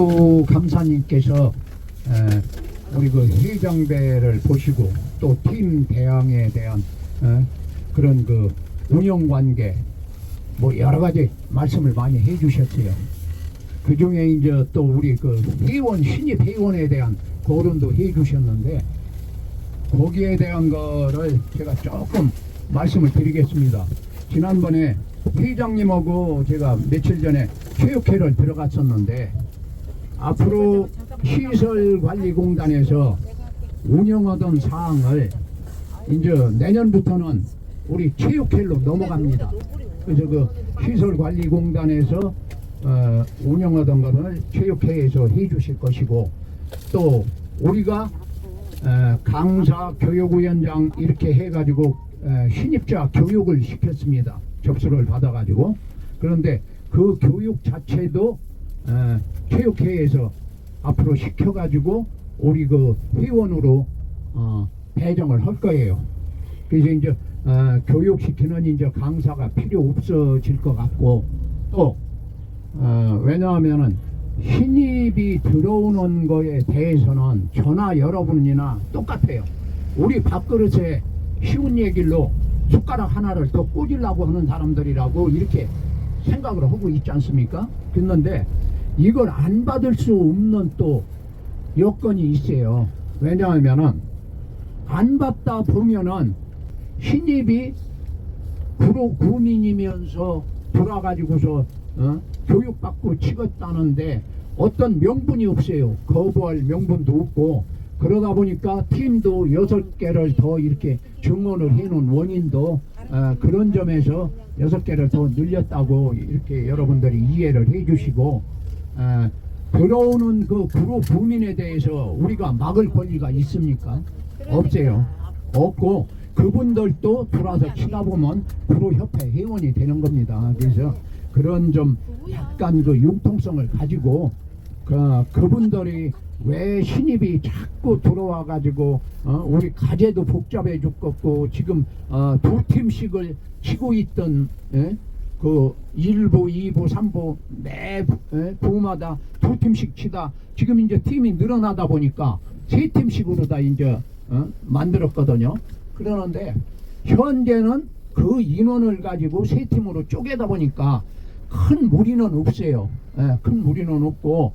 이덕구 감사님께서 우리 그 회장배를 보시고 또 팀 대항에 대한 그런 그 운영 관계 뭐 여러 가지 말씀을 많이 해주셨어요. 그 중에 이제 또 우리 그 회원 신입 회원에 대한 거론도 해주셨는데 거기에 대한 거를 제가 조금 말씀을 드리겠습니다. 지난번에 회장님하고 제가 며칠 전에 체육회를 들어갔었는데 앞으로 시설관리공단에서 운영하던 사항을 이제 내년부터는 우리 체육회로 넘어갑니다. 그래서 그 시설관리공단에서 운영하던 것을 체육회에서 해주실 것이고 또 우리가 강사 교육위원장 이렇게 해가지고 신입자 교육을 시켰습니다. 접수를 받아가지고. 그런데 그 교육 자체도 체육회에서 앞으로 시켜가지고 우리 그 회원으로 배정을 할 거예요. 그래서 이제 교육시키는 이제 강사가 필요 없어질 것 같고 또 왜냐하면은 신입이 들어오는 거에 대해서는 저나 여러분이나 똑같아요. 우리 밥그릇에 쉬운 얘기로 숟가락 하나를 더 꽂으려고 하는 사람들이라고 이렇게 생각을 하고 있지 않습니까? 그런데 이걸 안 받을 수 없는 또 여건이 있어요. 왜냐하면은 안 받다 보면은 신입이 구민이면서 돌아가지고서 교육받고 치겠다는데 어떤 명분이 없어요. 거부할 명분도 없고 그러다 보니까 팀도 6개를 더 이렇게 증원을 해놓은 원인도 그런 점에서 6개를 더 늘렸다고 이렇게 여러분들이 이해를 해주시고 들어오는 그 그룹 부민에 대해서 우리가 막을 권리가 있습니까? 없어요. 없고 그분들도 들어와서 치다 보면 구로협회 회원이 되는 겁니다. 그래서 그런 좀 약간 그 융통성을 가지고 그분들이 왜 신입이 자꾸 들어와 가지고 우리 가제도 복잡해 죽겠고 지금 두 팀씩을 치고 있던 그 1부, 2부, 3부 매 부마다 두 팀씩 치다 지금 이제 팀이 늘어나다 보니까 세 팀씩으로 다 이제 만들었거든요. 그러는데 현재는 그 인원을 가지고 세 팀으로 쪼개다 보니까 큰 무리는 없어요. 큰 무리는 없고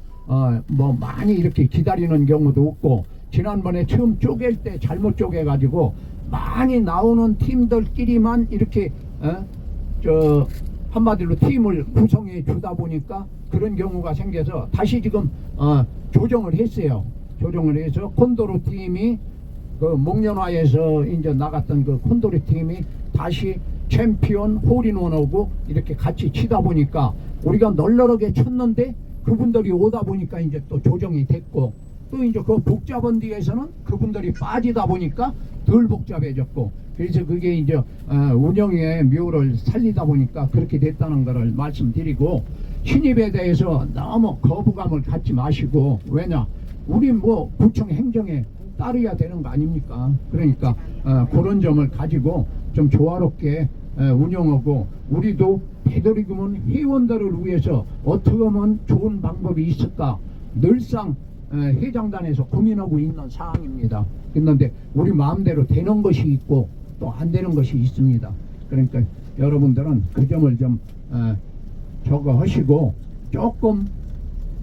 뭐 많이 이렇게 기다리는 경우도 없고 지난번에 처음 쪼갤 때 잘못 쪼개 가지고 많이 나오는 팀들끼리만 이렇게 저 한마디로 팀을 구성해 주다 보니까 그런 경우가 생겨서 다시 지금 조정을 했어요. 조정을 해서 콘도로 팀이 그 목련화에서 이제 나갔던 그 콘도로 팀이 다시 챔피언 홀인원하고 이렇게 같이 치다 보니까 우리가 널널하게 쳤는데 그분들이 오다 보니까 이제 또 조정이 됐고 또 이제 그 복잡한 뒤에서는 그분들이 빠지다 보니까 덜 복잡해졌고 그래서 그게 이제 운영의 묘를 살리다 보니까 그렇게 됐다는 것을 말씀드리고 신입에 대해서 너무 거부감을 갖지 마시고 왜냐 우리 뭐 구청 행정에 따르야 되는 거 아닙니까? 그러니까 그런 점을 가지고 좀 조화롭게 운영하고 우리도 되도록이면 회원들을 위해서 어떻게 하면 좋은 방법이 있을까 늘상 회장단에서 고민하고 있는 사항입니다. 그런데 우리 마음대로 되는 것이 있고 또 안 되는 것이 있습니다. 그러니까 여러분들은 그 점을 좀 저거 하시고 조금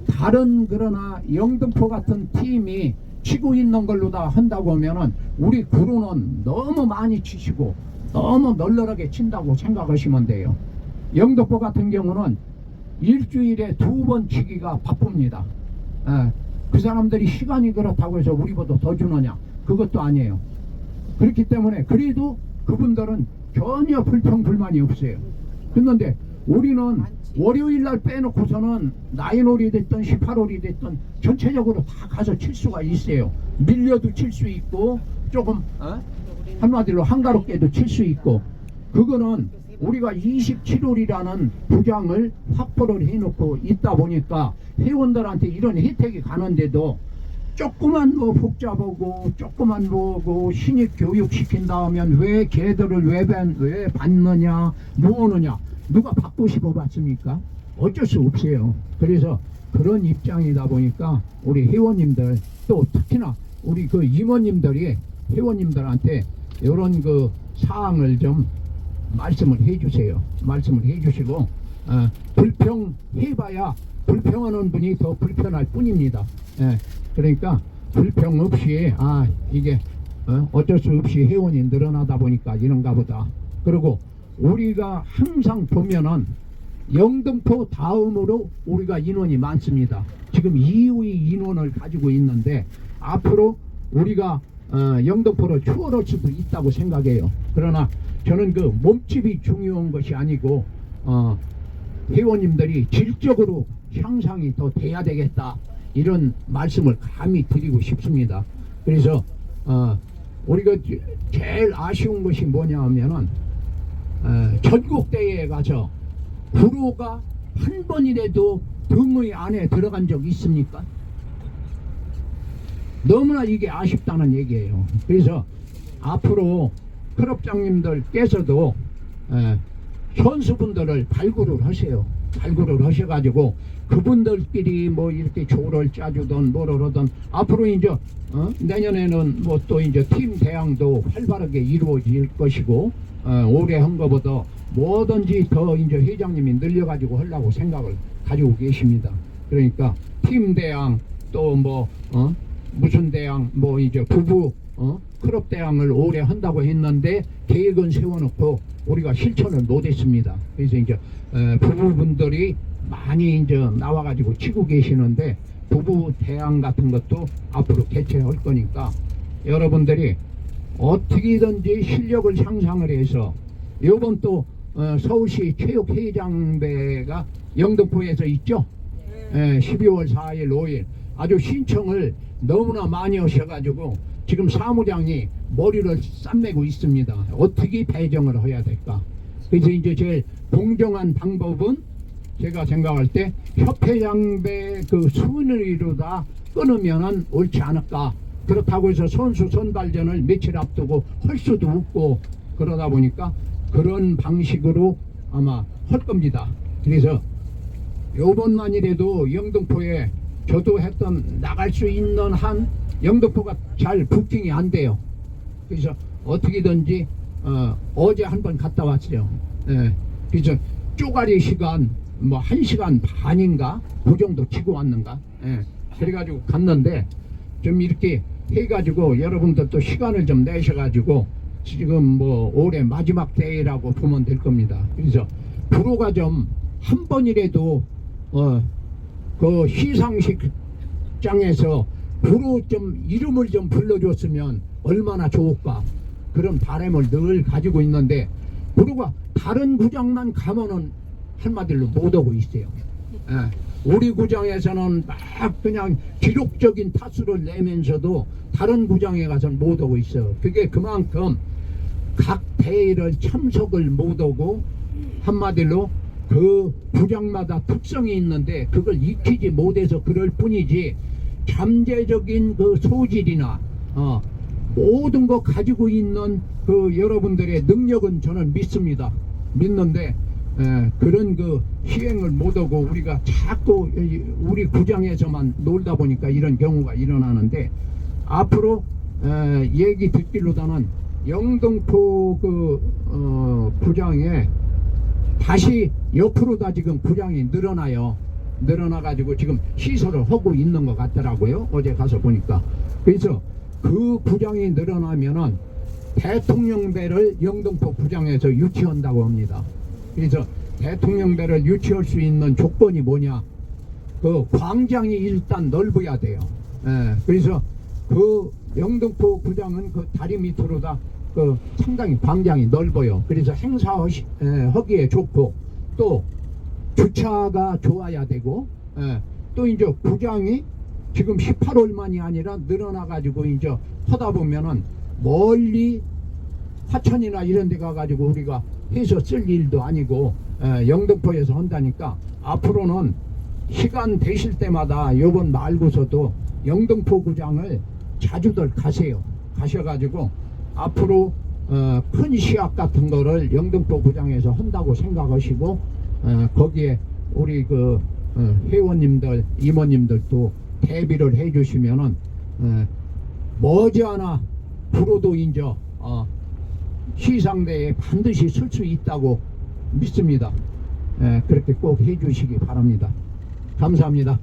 다른 그러나 영등포 같은 팀이 치고 있는 걸로 다 한다고 하면은 우리 구로는 너무 많이 치시고 너무 널널하게 친다고 생각하시면 돼요. 영등포 같은 경우는 일주일에 2번 치기가 바쁩니다. 그 사람들이 시간이 그렇다고 해서 우리보다 더 주느냐 그것도 아니에요. 그렇기 때문에 그래도 그분들은 전혀 불평불만이 없어요. 그런데 우리는 월요일날 빼놓고서는 9홀이 됐든 18홀이 됐든 전체적으로 다 가서 칠 수가 있어요. 밀려도 칠 수 있고 조금 한마디로 한가롭게도 칠 수 있고 그거는 우리가 27홀이라는 부장을 확보를 해놓고 있다 보니까 회원들한테 이런 혜택이 가는데도 조그만 뭐 복잡하고 조그만 뭐고 신입 교육 시킨다 하면 왜 걔들을 왜 받느냐 뭐느냐 누가 받고 싶어 봤습니까? 어쩔 수 없어요. 그래서 그런 입장이다 보니까 우리 회원님들 또 특히나 우리 그 임원님들이 회원님들한테 이런 그 사항을 좀 말씀을 해주세요. 말씀을 해주시고 불평해봐야 불평하는 분이 더 불편할 뿐입니다. 그러니까 불평 없이 이게 어쩔 수 없이 회원이 늘어나다 보니까 이런가 보다. 그리고 우리가 항상 보면은 영등포 다음으로 우리가 인원이 많습니다. 지금 2위 인원을 가지고 있는데 앞으로 우리가 영등포로 추월할 수도 있다고 생각해요. 그러나 저는 그 몸집이 중요한 것이 아니고 회원님들이 질적으로 향상이 더 돼야 되겠다, 이런 말씀을 감히 드리고 싶습니다. 그래서 우리가 제일 아쉬운 것이 뭐냐 하면은 전국대회에 가서 구로가 한 번이라도 등의 안에 들어간 적 있습니까? 너무나 이게 아쉽다는 얘기예요. 그래서 앞으로 클럽장님들께서도 선수분들을 발굴을 하세요. 발굴을 하셔가지고 그분들끼리 뭐 이렇게 조를 짜주던 뭐를 하던, 앞으로 이제 내년에는 뭐 또 이제 팀 대항도 활발하게 이루어질 것이고 올해 한 것보다 뭐든지 더 이제 회장님이 늘려가지고 하려고 생각을 가지고 계십니다. 그러니까 팀 대항 또 뭐 무슨 대항 뭐 이제 부부 클럽 대항을 올해 한다고 했는데 계획은 세워놓고 우리가 실천을 못했습니다. 그래서 이제 부부분들이 많이 이제 나와가지고 치고 계시는데 부부 대항 같은 것도 앞으로 개최할 거니까 여러분들이 어떻게든지 실력을 향상을 해서 요번 또 서울시 체육회장배가 영등포에서 있죠. 12월 4일 5일 아주 신청을 너무나 많이 하셔가지고 지금 사무장이 머리를 쌈매고 있습니다. 어떻게 배정을 해야 될까. 그래서 이제 제일 공정한 방법은 제가 생각할 때 협회장배 그 순위로 다 끊으면은 옳지 않을까. 그렇다고 해서 선수 선발전을 며칠 앞두고 할 수도 없고 그러다 보니까 그런 방식으로 아마 할 겁니다. 그래서 요번만이라도 영등포에 저도 했던 나갈 수 있는 한 영등포가 잘 부킹이 안 돼요. 그래서 어떻게든지 어제 한번 갔다 왔어요. 그래서 쪼가리 시간 뭐 1시간 반인가 그 정도 치고 왔는가. 그래가지고 갔는데 좀 이렇게 해가지고 여러분들도 시간을 좀 내셔가지고 지금 뭐 올해 마지막 대회라고 보면 될 겁니다. 그래서 프로가 좀 한 번이라도 그 시상식장에서 프로 좀 이름을 좀 불러줬으면 얼마나 좋을까, 그런 바람을 늘 가지고 있는데 프로가 다른 구장만 가면은 한마디로 못 오고 있어요. 우리 구장에서는 막 그냥 기록적인 타수를 내면서도 다른 구장에 가서는 못 오고 있어요. 그게 그만큼 각 대회를 참석을 못 오고 한마디로 그 구장마다 특성이 있는데 그걸 익히지 못해서 그럴 뿐이지 잠재적인 그 소질이나 모든 거 가지고 있는 그 여러분들의 능력은 저는 믿습니다. 믿는데 그런 그 시행을 못하고 우리가 자꾸 우리 구장에서만 놀다 보니까 이런 경우가 일어나는데 앞으로 얘기 듣기로다는 영등포 그 구장에 다시 옆으로 다 지금 구장이 늘어나요. 늘어나가지고 지금 시설을 하고 있는 것 같더라고요. 어제 가서 보니까. 그래서 그 구장이 늘어나면은 대통령배를 영등포 구장에서 유치한다고 합니다. 그래서 대통령배를 유치할 수 있는 조건이 뭐냐? 그 광장이 일단 넓어야 돼요. 그래서 그 영등포 구장은 그 다리 밑으로 다 그 상당히 광장이 넓어요. 그래서 행사하기에 좋고 또 주차가 좋아야 되고 또 이제 구장이 지금 18홀만이 아니라 늘어나가지고 이제 하다 보면은 멀리 화천이나 이런 데 가가지고 우리가 해서 쓸 일도 아니고 영등포에서 한다니까 앞으로는 시간 되실 때마다 요번 말고서도 영등포 구장을 자주들 가세요. 가셔가지고 앞으로 큰 시합 같은 거를 영등포 구장에서 한다고 생각하시고 거기에 우리 그 회원님들, 임원님들도 대비를 해주시면은 머지않아 프로도 이제 시상대에 반드시 쓸 수 있다고 믿습니다. 그렇게 꼭 해주시기 바랍니다. 감사합니다.